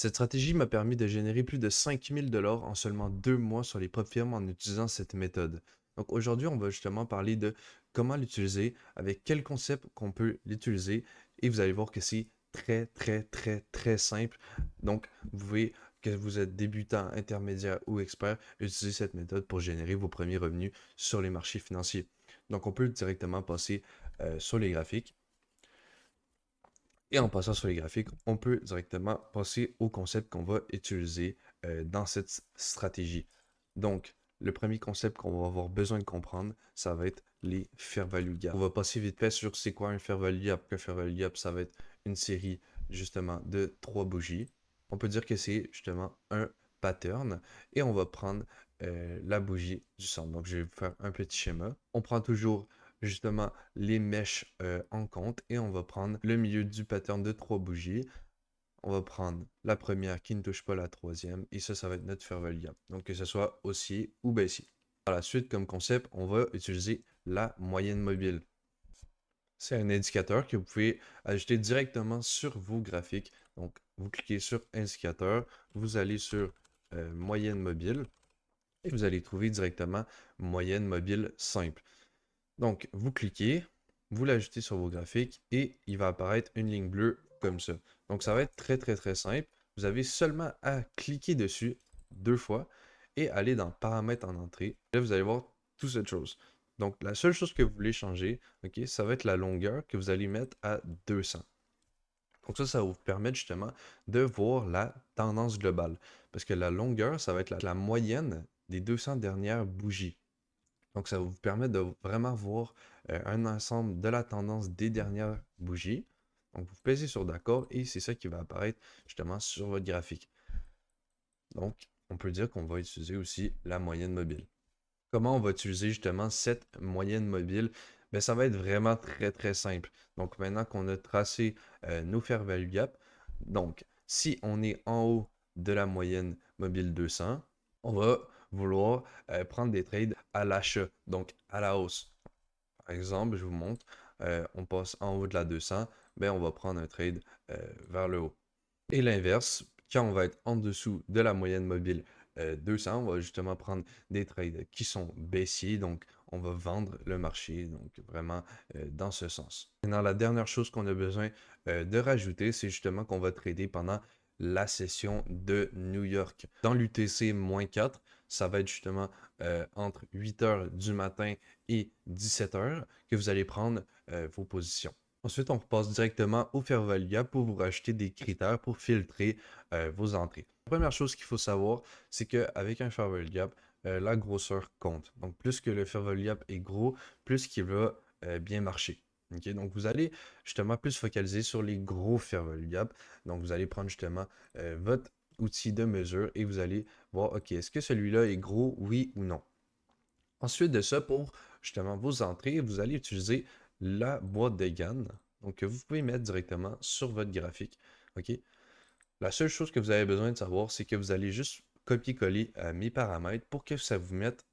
Cette stratégie m'a permis de générer plus de 5 000 $ en seulement 2 mois sur les PropFirm en utilisant cette méthode. Donc aujourd'hui, on va justement parler de comment l'utiliser, avec quel concept qu'on peut l'utiliser, et vous allez voir que c'est très, très, très, très simple. Donc, vous pouvez, que vous êtes débutant, intermédiaire ou expert, utiliser cette méthode pour générer vos premiers revenus sur les marchés financiers. Donc, on peut directement passer sur les graphiques. Et en passant sur les graphiques, on peut directement passer au concept qu'on va utiliser dans cette stratégie. Donc, le premier concept qu'on va avoir besoin de comprendre, ça va être les fair value gap. On va passer vite fait sur c'est quoi un fair value gap. Un fair value gap, ça va être une série justement de 3 bougies. On peut dire que c'est justement un pattern et on va prendre la bougie du centre. Donc, je vais vous faire un petit schéma. On prend toujours justement les mèches en compte et on va prendre le milieu du pattern de 3 bougies. On va prendre la première qui ne touche pas la troisième et ça va être notre fair value gap. Donc que ce soit haussier ou baissier. Par la suite, comme concept, on va utiliser la moyenne mobile. C'est un indicateur que vous pouvez ajouter directement sur vos graphiques. Donc, vous cliquez sur indicateur, vous allez sur moyenne mobile et vous allez trouver directement moyenne mobile simple. Donc, vous cliquez, vous l'ajoutez sur vos graphiques et il va apparaître une ligne bleue comme ça. Donc, ça va être très, très, très simple. Vous avez seulement à cliquer dessus 2 fois et aller dans paramètres en entrée. Là, vous allez voir toute cette chose. Donc, la seule chose que vous voulez changer, ok, ça va être la longueur que vous allez mettre à 200. Donc ça va vous permettre justement de voir la tendance globale. Parce que la longueur, ça va être la moyenne des 200 dernières bougies. Donc, ça va vous permettre de vraiment voir un ensemble de la tendance des dernières bougies. Donc, vous pesez sur d'accord et c'est ça qui va apparaître justement sur votre graphique. Donc, on peut dire qu'on va utiliser aussi la moyenne mobile. Comment on va utiliser justement cette moyenne mobile? Ben, ça va être vraiment très très simple. Donc, maintenant qu'on a tracé nos fair value gap, donc si on est en haut de la moyenne mobile 200, on va vouloir prendre des trades à l'achat, donc à la hausse. Par exemple, je vous montre, on passe en haut de la 200, ben on va prendre un trade vers le haut. Et l'inverse, quand on va être en dessous de la moyenne mobile 200, on va justement prendre des trades qui sont baissiers, donc on va vendre le marché, donc vraiment dans ce sens. Maintenant, la dernière chose qu'on a besoin de rajouter, c'est justement qu'on va trader pendant la session de New York. Dans l'UTC-4, ça va être justement entre 8 h du matin et 17 h que vous allez prendre vos positions. Ensuite, on passe directement au fair value gap pour vous rajouter des critères pour filtrer vos entrées. La première chose qu'il faut savoir, c'est qu'avec un fair value gap, la grosseur compte. Donc, plus que le fair value gap est gros, plus qu'il va bien marcher. Okay? Donc, vous allez justement plus focaliser sur les gros fair value gap. Donc, vous allez prendre justement votre outil de mesure et vous allez voir, OK, est-ce que celui-là est gros, oui ou non? Ensuite de ça, pour justement vos entrées, vous allez utiliser la boîte de Gann, donc que vous pouvez mettre directement sur votre graphique. OK? La seule chose que vous avez besoin de savoir, c'est que vous allez juste copier-coller mes paramètres pour que ça vous mette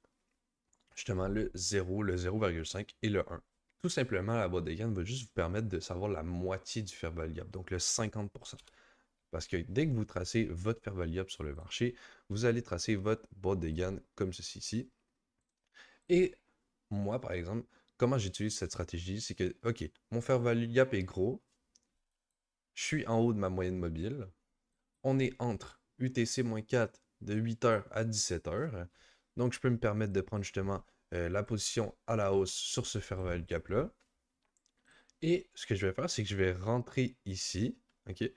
justement le 0, le 0,5 et le 1. Tout simplement, la boîte de Gann va juste vous permettre de savoir la moitié du fair value gap, donc le 50%. Parce que dès que vous tracez votre fair value gap sur le marché, vous allez tracer votre boîte de Gann comme ceci ici. Et moi, par exemple, comment j'utilise cette stratégie, c'est que, OK, mon fair value gap est gros, je suis en haut de ma moyenne mobile, on est entre UTC-4 de 8 h à 17 h, donc je peux me permettre de prendre justement la position à la hausse sur ce fair value gap-là. Et ce que je vais faire, c'est que je vais rentrer ici, OK,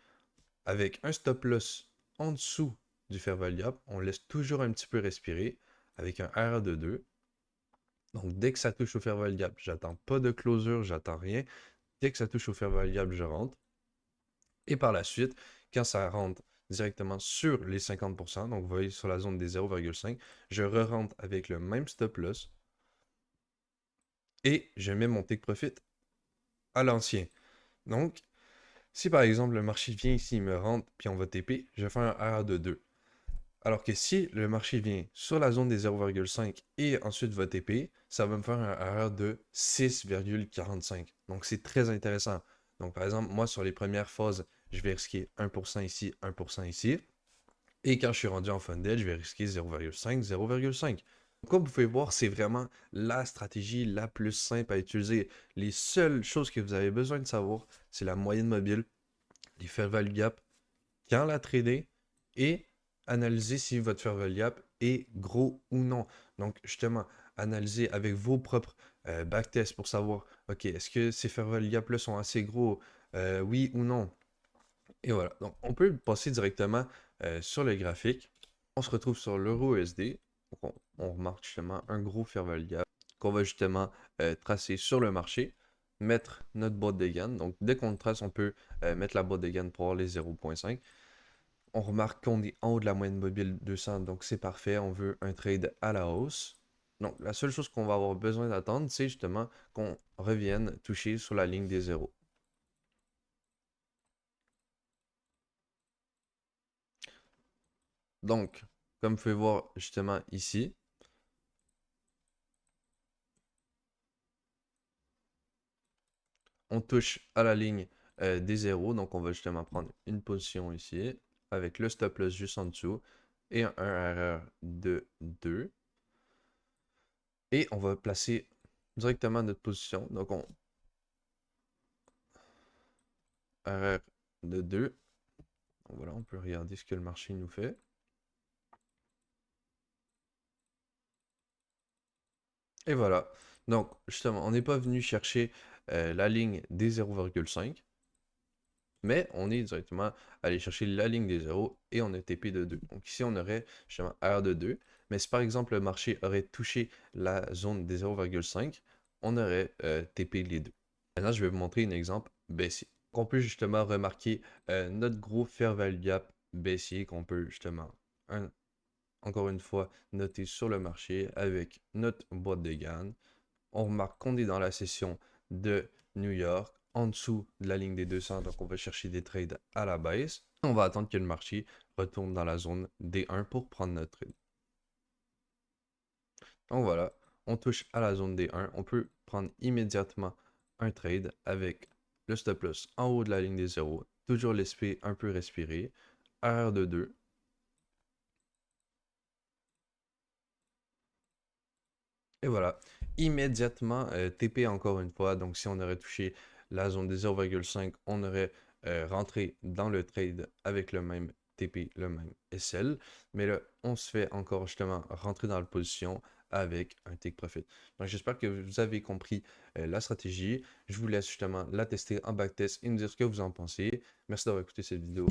avec un stop loss en dessous du fair value gap, on laisse toujours un petit peu respirer avec un RR de 2. Donc, dès que ça touche au fair value gap, j'attends pas de closure, j'attends rien. Dès que ça touche au fair value gap, je rentre. Et par la suite, quand ça rentre directement sur les 50%, donc vous voyez sur la zone des 0,5, je re-rentre avec le même stop loss et je mets mon take profit à l'ancien. Donc, si par exemple le marché vient ici, il me rentre, puis on va TP, je fais un R de 2. Alors que si le marché vient sur la zone des 0,5 et ensuite va TP, ça va me faire un erreur de 6,45. Donc c'est très intéressant. Donc par exemple, moi sur les premières phases je vais risquer 1% ici, 1% ici. Et quand je suis rendu en funded, je vais risquer 0,5, 0,5. Comme vous pouvez voir, c'est vraiment la stratégie la plus simple à utiliser. Les seules choses que vous avez besoin de savoir, c'est la moyenne mobile, les fair value gap, quand la trader et analyser si votre fair value gap est gros ou non. Donc, justement, analyser avec vos propres backtests pour savoir, OK, est-ce que ces fair value gap-là sont assez gros, oui ou non. Et voilà. Donc, on peut passer directement sur le graphique. On se retrouve sur l'euro USD. Donc, on remarque justement un gros fair value gap qu'on va justement tracer sur le marché, mettre notre boîte de gain. Donc, dès qu'on le trace, on peut mettre la boîte de gain pour avoir les 0,5. On remarque qu'on est en haut de la moyenne mobile 200, donc c'est parfait. On veut un trade à la hausse. Donc, la seule chose qu'on va avoir besoin d'attendre, c'est justement qu'on revienne toucher sur la ligne des zéros. Donc, comme vous pouvez voir justement ici, on touche à la ligne des zéros. Donc, on va justement prendre une position ici avec le stop loss juste en dessous et un RR de 2. Et on va placer directement notre position. Donc, on RR de 2. Donc, voilà, on peut regarder ce que le marché nous fait. Et voilà. Donc, justement, on n'est pas venu chercher la ligne des 0,5. Mais on est directement allé chercher la ligne des zéros et on a TP de 2. Donc ici, on aurait justement R de 2. Mais si par exemple le marché aurait touché la zone des 0,5, on aurait TP les deux. Maintenant, je vais vous montrer un exemple baissier. On peut justement remarquer notre gros fair value gap baissier qu'on peut justement, encore une fois, noter sur le marché avec notre boîte de gain. On remarque qu'on est dans la session de New York, en dessous de la ligne des 200, donc on va chercher des trades à la baisse. On va attendre que le marché retourne dans la zone des 1 pour prendre notre trade. Donc voilà, on touche à la zone des 1. On peut prendre immédiatement un trade avec le stop loss en haut de la ligne des 0. Toujours l'esprit un peu respirer. R de 2. Et voilà, immédiatement TP encore une fois. Donc si on aurait touché la zone des 0,5, on aurait rentré dans le trade avec le même TP, le même SL. Mais là, on se fait encore justement rentrer dans la position avec un take profit. Donc j'espère que vous avez compris la stratégie. Je vous laisse justement la tester en backtest et me dire ce que vous en pensez. Merci d'avoir écouté cette vidéo.